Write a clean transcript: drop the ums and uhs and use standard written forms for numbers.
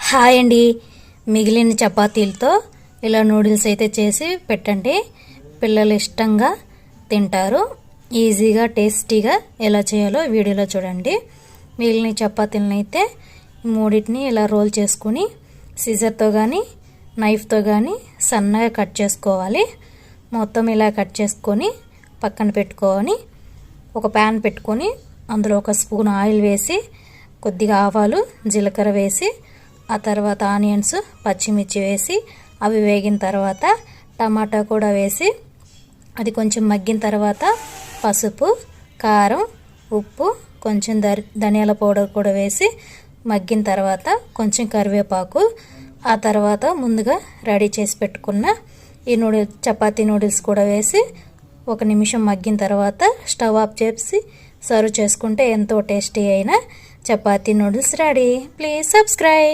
Hi అండి. మిగిలిన చపాతీలతో ఇలా నూడిల్స్ అయితే చేసి పెట్టండి. పిల్లలు ఇష్టంగా తింటారు. ఈజీగా టేస్టీగా ఎలా చేయాలో వీడియోలో చూడండి. మిగిలిన చపాతీలను అయితే మూడింటిని ఇలా రోల్ చేసుకుని సిజర్తో కానీ నైఫ్తో కానీ సన్నగా కట్ చేసుకోవాలి. మొత్తం ఇలా కట్ చేసుకొని పక్కన పెట్టుకొని ఒక ప్యాన్ పెట్టుకొని అందులో ఒక స్పూన్ ఆయిల్ వేసి కొద్దిగా ఆవాలు జీలకర్ర వేసి ఆ తర్వాత ఆనియన్స్ పచ్చిమిర్చి వేసి అవి వేగిన తర్వాత టమాటా కూడా వేసి అది కొంచెం మగ్గిన తర్వాత పసుపు కారం ఉప్పు కొంచెం ధనియాల పౌడర్ కూడా వేసి మగ్గిన తర్వాత కొంచెం కరివేపాకు ఆ తర్వాత ముందుగా రెడీ చేసి పెట్టుకున్న ఈ చపాతీ నూడిల్స్ కూడా వేసి 1 నిమిషం మగ్గిన తర్వాత స్టవ్ ఆఫ్ చేసి సర్వ్ చేసుకుంటే ఎంతో టేస్టీ అయిన chapati noodles ready. Please subscribe.